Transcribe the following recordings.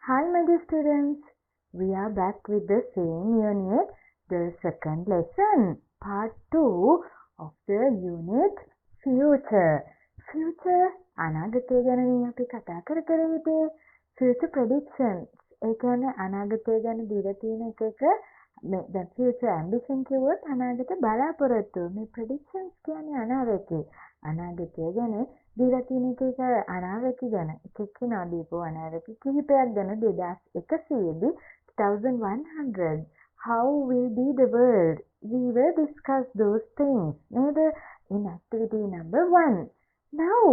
Hi, my dear students. We are back with the same unit, the second lesson, part 2 of the unit Future. Future අනාගතය ගැන අපි කතා කරේ. Future predictions. ඒ කියන්නේ අනාගතය ගැන දීලා තියෙන එක දැන් future ambition කිව්වොත් අනාගත බලාපොරොත්තු. මේ predictions කියන්නේ අනාගතය ගැන දීලා තියෙන එක අනාවැකි ගැන එකක් වෙනවා දීපෝ අනාවැකි කිහිපයක් ගැන 2100 1100 how will be the world we will discuss those things neda in activity number 1. Now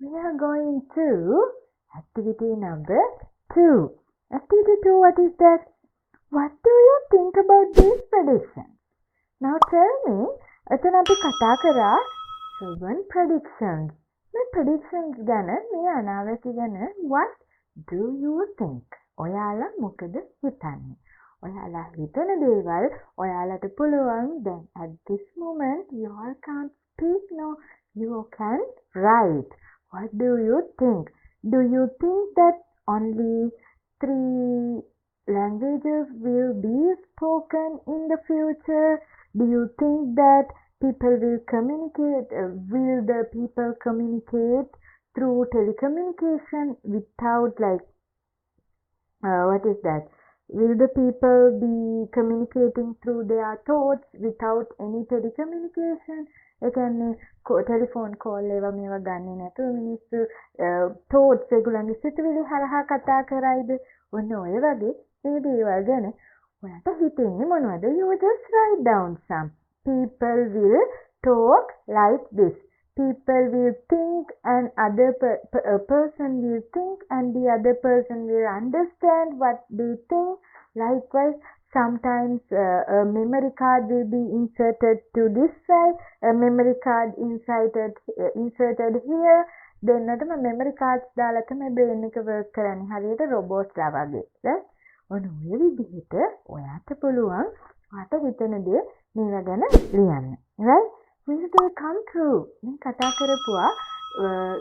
we are going to activity number 2. Activity 2, what is that? What do you think about these predictions? Now tell me, එතන අපි කතා කරා 7 predictions. මේ predictions ගැන මේ අනාවැකි ගැන what do you think? ඔයාලා මොකද හිතන්නේ? ඔයාලා හිතන දේවල් ඔයාලට පුළුවන් දැන් at this moment you all can't speak, no, you can write. What do you think? Do you think that only 3 languages will be spoken in the future? Do you think that people will communicate, will the people communicate through telecommunication without what is that? Will the people be communicating through their thoughts without any telecommunication? ඒ කියන්නේ telephone call ඒවා මේවා ගන්නේ නැතුව මිනිස්සු thoughts ඒගොල්ලන්ගේ සිතුවිලි හරහා කතා කරයිද? ඔන්න ඔය වගේ මේ දේවල් ගැන ඔයාට හිතෙන්නේ මොනවද? You just write down some. People will talk like this. People will think and a person will think and the other person will understand what they think. Likewise, sometimes a memory card will be inserted to this side, a memory card inserted here. Then a memory cards දාලා තමයි brain එක work කරන්නේ. හරියට robots ලා වගේ. right? ඔන්න ඔය විදිහට ඔයාට පුළුවන් ඔයාට හිතන දේ මේවා ගැන ලියන්න. right? Will they come true? මේ කතා කරපුවා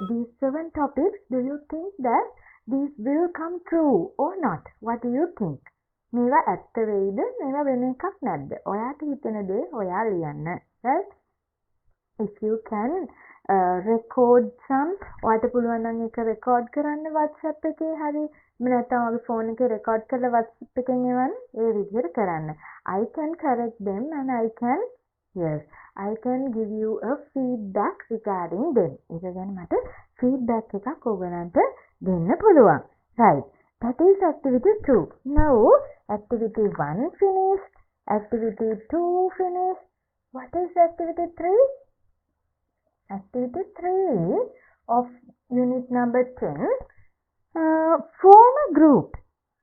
these 7 topics, do you think that these will come true or not? What do you think? මේවා ඇත්ත වෙයිද? මේවා වෙන එකක් නැද්ද? ඔයාට හිතන දේ ඔයා ලියන්න. right? If you can record some, ඔයාට පුළුවන් නම් ඒක record කරන්න WhatsApp එකේ හරි නැත්නම් ඔයාගේ phone එකේ record කරලා WhatsApp එකෙන් එවන්න. ඒ විදිහට කරන්න. I can correct them and I can give you a feedback regarding them. ඒක ගැන මට feedback එකක් ඔයගලන්ට දෙන්න පුළුවන්. Right. That is activity 2. Now, activity 1 finished. Activity 2 finished. What is activity 3? Activity 3 of unit number 10. Form a group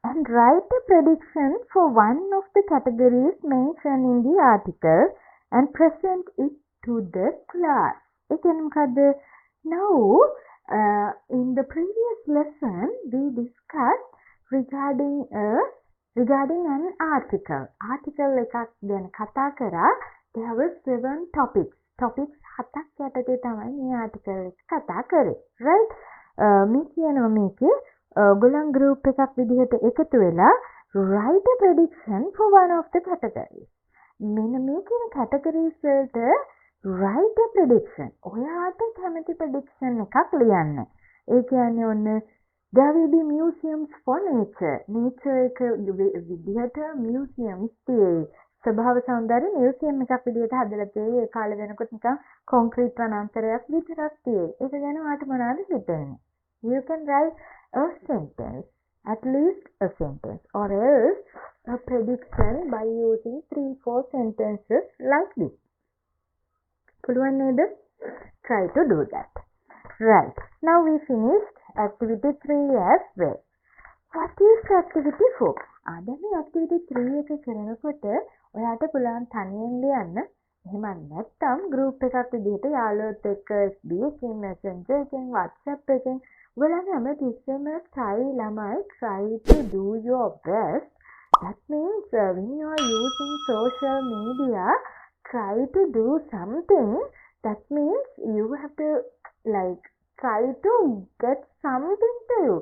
and write a prediction for one of the categories mentioned in the article and present it to the class. Now, in the previous lesson, we discussed regarding an article. Article එකක් ගැන කතා කරා. There were 7 topics. Topics 7ක් යටතේ තමයි මේ article එක කතා කරේ. right? මේ කියනවා මේකේ ඔයගොල්ලන් group එකක් විදිහට එකතු වෙලා write a prediction for one of the categories. මෙන්න මේ කියන categories වලට write a prediction. ඔයාට කැමති prediction එකක් ලියන්න. ඒ කියන්නේ ඔන්න there will be museums for nature. Nature එක විදිහට museums තියෙයි. ස්වභාව සෞන්දර්ය museum එකක් විදිහට හදලා තියෙයි. ඒ කාලේ වෙනකොට නිකන් concrete වනාන්තරයක් විතරක් තියෙයි. ඒක ගැන ඔයාට මොනවද හිතෙන්නේ? You can write a sentence, at least a sentence, or else a prediction by using 3-4 sentences like this. පුළුවන් නේද? Try to do that. Right. Now we finished activity 3 as well. What is activity 4? අද මේ activity 3 එක කරනකොට ඔයාට පුළුවන් තනියෙන් ලියන්න. එහෙම නැත්නම් group එකක් විදිහට යාළුවොත් එක්ක FB එකකින් Messenger එකකින් WhatsApp එකකින් ඔයාලා හැම තිස්සෙම try to do your best. That means when you are using social media, try to do something. That means you have to try to get something to you.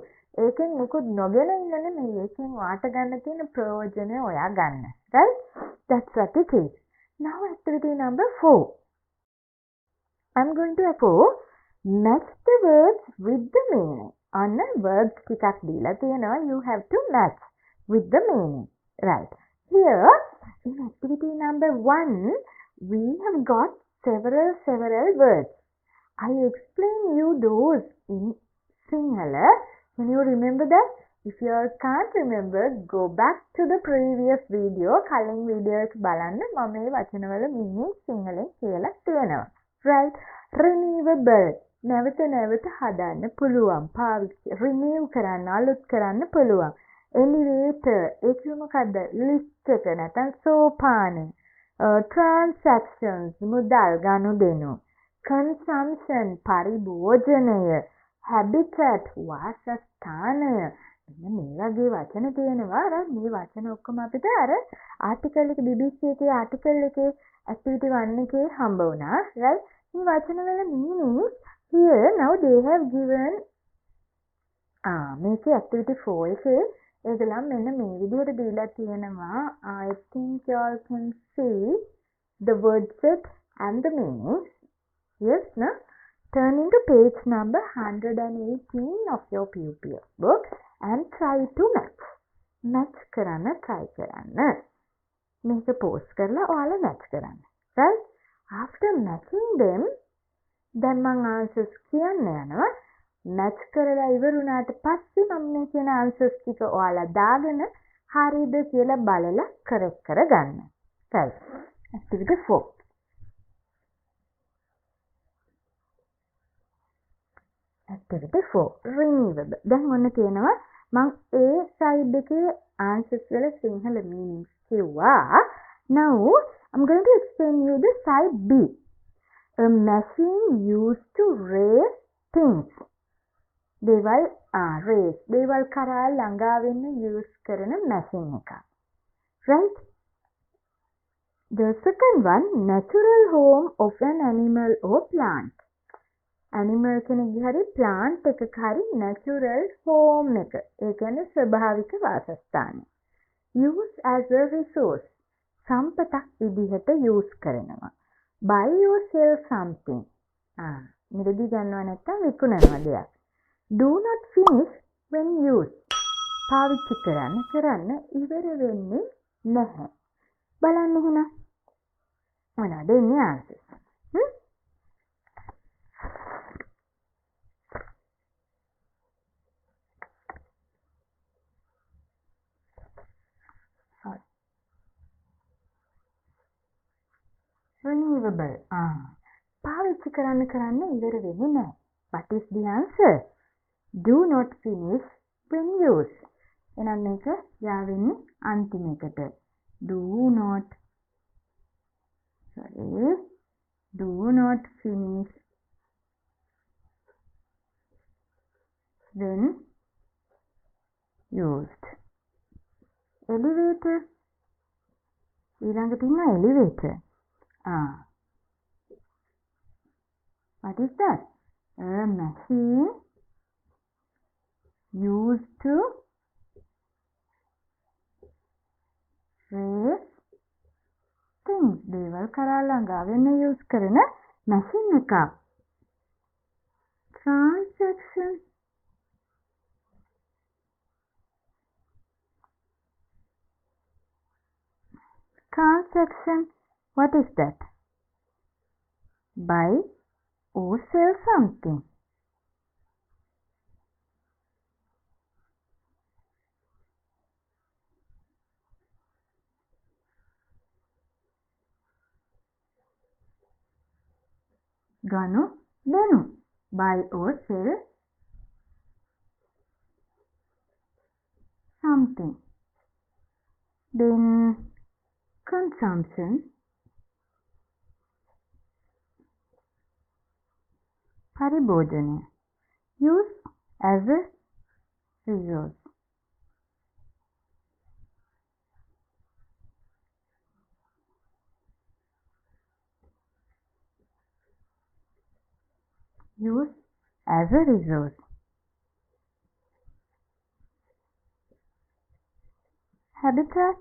ඒකෙන් මුකුත් නොගෙන ඉන්න නෙමෙයි. ඒකෙන් වාට ගන්න තියෙන ප්‍රයෝජනය ඔයා ගන්න. Right? That's what it is. Now activity number 4. I'm going to echo match the words with the meaning. On words ටිකක් දීලා තියෙනවා. You have to match with the meaning. Right. Here in activity number 1 we have got several words. I explain you those in Sinhala. Can you remember that? If you can't remember, go back to the previous video. කලින් video එක බලන්න මම මේ වචනවල meaning සිංහලෙන් කියලා තියෙනවා. Right? Renewable. නැවත හදන්න පුළුවන්. පාවිච්චි renew කරන්න අලුත් කරන්න පුළුවන්. Elevator. ඒක මොකද්ද? list එක නැත්නම් සෝපාන. Transactions. මුදල් ගනුදෙනු. Consumption. පරිභෝජනය. Habitat. වාසස්ථානය. මේ වගේ වචන තියෙනවා. මේ වචන ඔක්කොම අපිට අර ආටිකල් එක BBC එකේ ආටිකල් එකේ activity 1 එකේ හම්බ වුණා. right? මේ වචන වල meanings here now they have given මේකේ activity 4 එකේ ඒගොල්ලන් මෙන්න මේ විදිහට දීලා තියෙනවා. I think you all can see the word set and the meanings. Yes, no? Turn into page number 118 of your Pupil book and try to match. Match කරන්න try කරන්න. මේක post කරලා ඔයාලා match කරන්න. Right? After matching them, then මම answers කියන්න යනවා. match කරලා ඉවරුණාට පස්සේ මම මේ කියන answers ටික ඔයාලා දාගෙන හරියද කියලා බලලා correct කරගන්න. Right. Activity 4. Activity 4. Renewable. දැන් ඔන්න කියනවා මම A side එකේ answers වල සිංහල meanings කිව්වා. Now I'm going to explain you the side B. A machine used to raise things. raise. දේවල් කරා ළඟා වෙන්න use කරන machine එකක්. Right? The second one, natural home of an animal or plant. Animal කෙනෙක්ගේ හරි plant එකක හරි natural home එක. ඒ කියන්නේ ස්වභාවික වාසස්ථානය. Use as a resource. සම්පතක් විදිහට use කරනවා. Buy or sell something. මිලදී ගන්නවා නැත්නම් විකුණනවා දෙයක්. Do not finish when used. පාවිච්චි කරන්න ඉවර වෙන්නේ නැහැ. බලන්න එහෙනම්. මොනවද එන්නේ answers? Renewable. පාවිච්චි කරන්න ඉවර වෙන්නේ නැහැ. What is the answer? Do not finish when used. එහෙනම් මේක යාවෙන්නේ අන්තිම එකට. Do not finish when used. Elevator. ඊළඟට ඉන්න elevator. What is that? A machine used to raise things. දේවල් කරා ළඟා වෙන්න use කරන machine එකක්. Transaction. What is that? Buy or sell something. ගනු දෙනු. Buy or sell something. Then consumption. Paribodhana. Use as a resource. Use as a resource. habitat,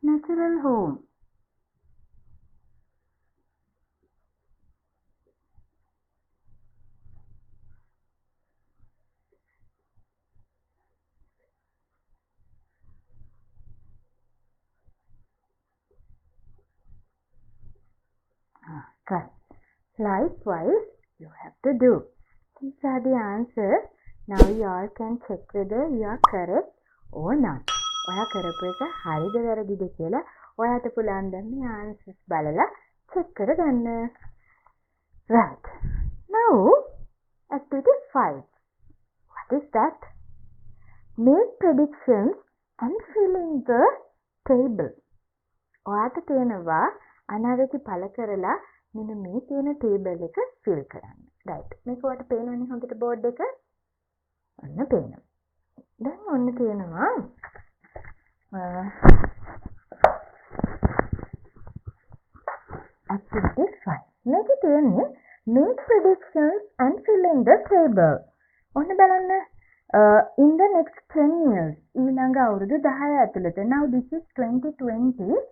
natural home. Right. Likewise, you have to do. These are the answers. Now you all can check whether you are correct or not. ඔයා කරපු එක හරිද වැරදිද කියලා ඔයාට පුළුවන් දැන් මේ answers බලලා check කරගන්න. Right. Now, activity 5. What is that? Make predictions and fill in the table. ඔයාට තියෙනවා අනාගතේ පළ කරලා මෙන්න මේ තියෙන table එක fill කරන්න. Right. මේක ඔයාට පේනවනේ හොඳට board එක. ඔන්න පේනවා. දැන් ඔන්න තියෙනවා activity 5. මේකේ තියෙන්නේ make predictions and fill in the table. ඔන්න බලන්න in the next 10 years ඊළඟ අවුරුදු 10 ඇතුළත now this is 2020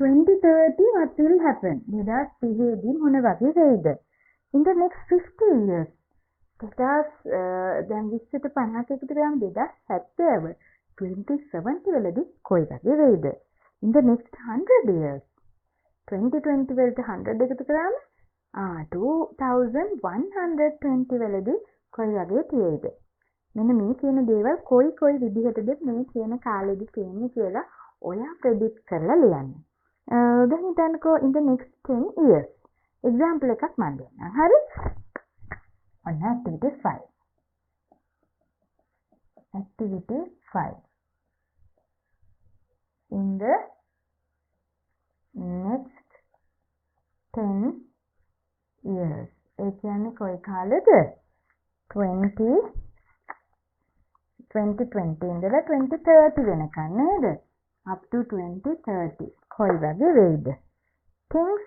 2030 what will happen? 2030 දී මොන වගේ වෙයිද? In the next 50 years දැන් 20ට 50ක එකතු කරාම 2070 2070 වලදී කොයි වගේ වෙයිද? In the next 100 years 2020 වලට 100 එකතු කරාම 2120 වලදී කොයි වගේ තියෙයිද? මෙන්න මේ කියන දේවල් කොයි විදිහටද මේ කියන කාලෙදි තියෙන්නේ කියලා ඔයා predict කරලා ලියන්න. දැන් හිතන්නකෝ in the next 10 years example එකක් මම දෙන්නම්. හරි? ඔන්න activity 5. Activity 5. In the next 10 years. ඒ කියන්නේ කොයි කාලෙද? 2020 ඉඳලා 2030 වෙනකන් නේද? Up to 2030. කොයි වගේ වෙයිද? Things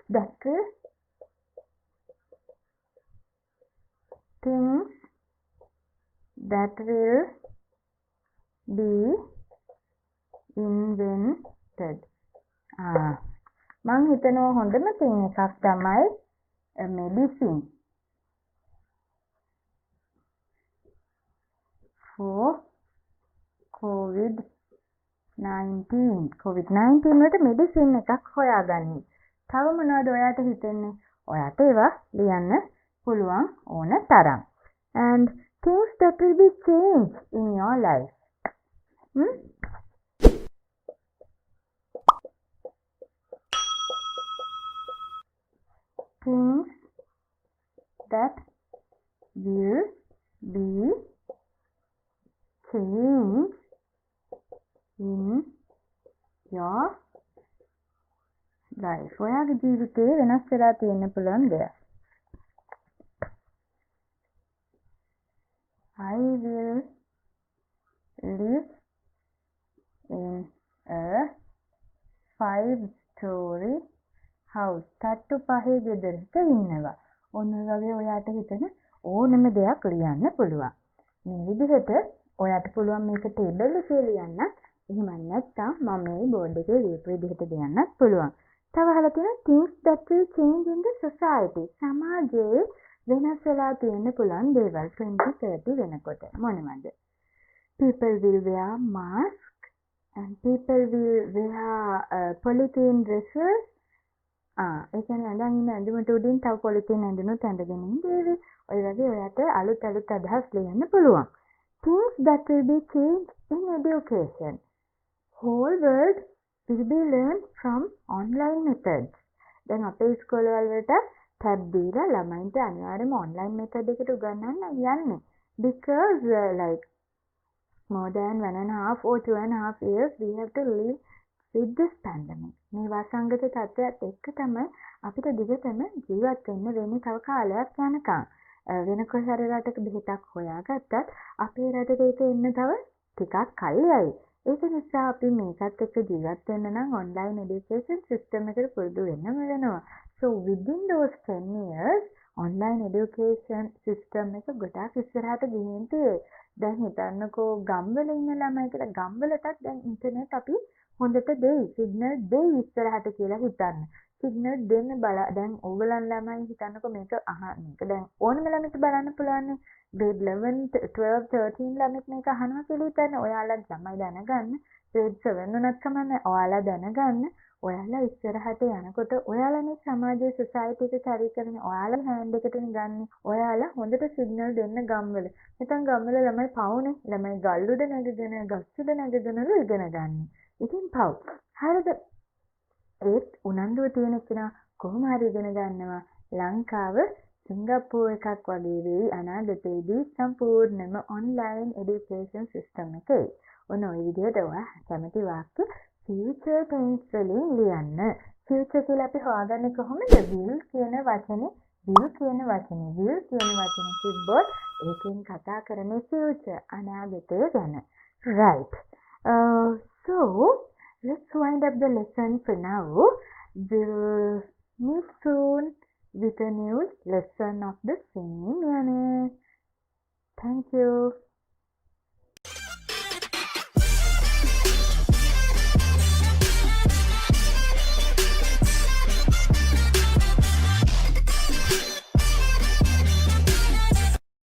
that will be invented. මං හිතනවා හොඳම thing එකක් තමයි medicine for COVID-19 වලට medicine එකක් හොයාගන්න. තව මොනවද ඔයාට හිතෙන්නේ? ඔයාට ඒවා ලියන්න පුළුවන් ඕන තරම්. And things that will be changed in your life. Things that will be changed in your life. ඔයාගේ ජීවිතේ වෙනස් වෙලා තියෙන්න පුළුවන් දෙයක්. I will live in a 5-story house. තට්ටු පහේ ගෙදරක ඉන්නවා. ඔන්න වගේ ඔයාට හිතන ඕනම දෙයක් ලියන්න පුළුවන්. මේ විදිහට ඔයාට පුළුවන් මේක ටේබල් එකේ ලියන්න. එහෙම නැත්නම් මම මේ බෝඩ් එකේ ලියපු විදිහට ලියන්නත් පුළුවන්. තව අහලා තියෙනවා things that will change in the society. සමාජයේ වෙනස් වෙලා තියෙන්න පුළුවන් දේවල් 2030 වෙනකොට මොනවද? People will wear mask and people will wear polythene dresses. ඒ කියන්නේ අඳන් ඉන්න ඇඳුමට උඩින් තව polythene ඇඳුමක් ඇඳගෙන ඉඳේවි. ඔය වගේ ඔයාට අලුත් අදහස් ලියන්න පුළුවන්. Things that will be changed in education. Whole world will be learned from online methods. දැන් අපේ ඉස්කෝලවල වලට tab දීලා ළමයින්ට අනිවාර්යයෙන්ම online method එකට උගන්වන්න යන්නේ. Because like more than 1.5 or 2.5 years we have to live with this pandemic. මේ වාසංගත තත්ත්වයට එක්ක තමයි අපිට දිගටම ජීවත් වෙන්න වෙන්නේ තව කාලයක් යනකම්. වෙන කොහේ රටක බෙහෙතක් හොයාගත්තත් අපේ රටේ ඒක එන්න තව ටිකක් කල්යයි. ඒක නිසා අපි මේකත් එක්ක ජීවත් වෙන්න නම් online education system එකට පුරුදු වෙන්න වෙනවා. So within those 10 years online education system එක ගොඩාක් ඉස්සරහට ගිහින් තියෙයි. දැන් හිතන්නකෝ ගම්වල ඉන්න ළමයි කියලා ගම්වලටත් දැන් ඉන්ටර්නෙට් අපි හොඳට දෙයි. සිග්නල් දෙයි ඉස්සරහට කියලා හිතන්න. සිග්නල් දෙන්න දැන් ඕගලන් ළමයි හිතන්නකෝ මේක මේක දැන් ඕනම ළමයට බලන්න පුළුවන් නේ. grade 11 12 13 ළමෙක් මේක අහනවා කියලා හිතන්න. ඔයාලා ළමයි දැනගන්න. grade 7 උනත් කමන්නේ. ඔයාලා දැනගන්න. ඔයාලා ඉස්සරහට යනකොට ඔයාලානේ සමාජයේ සොසයිටි එක කැරි කරන්නේ. ඔයාලා හෑන්ඩ් එකටනේ ගන්න. ඔයාලා හොඳට සිග්නල් දෙන්න ගම්වල. නැත්නම් ගම්වල ළමයි පවුනේ. ළමයි ගල් උඩ නැගගෙන, ගස් උඩ නැගගෙනලු ඉගෙන ගන්න. ඉතින් පව්. හරිද? ඒත් උනන්දුව තියෙන කෙනා කොහොම හරි ඉගෙන ගන්නවා. ලංකාව සිංගප්පූර් එකක් වගේ වෙයි අනාගතයේදී සම්පූර්ණයෙන්ම ඔන්ලයින් එඩියුකේෂන් සිස්ටම් එකේ. ඔන්න ඔය විදිහට ඔයා කැමති වාක්‍ය future tense වලින් ලියන්න. future කියලා අපි හොයාගන්නේ කොහොමද? will කියන වචනේ තිබ්බොත් ඒකෙන් කතා කරන්නේ future අනාගතය ගැන. Right. So let's wind up the lesson for now. We'll meet soon with a new lesson of the same unit. Thank you.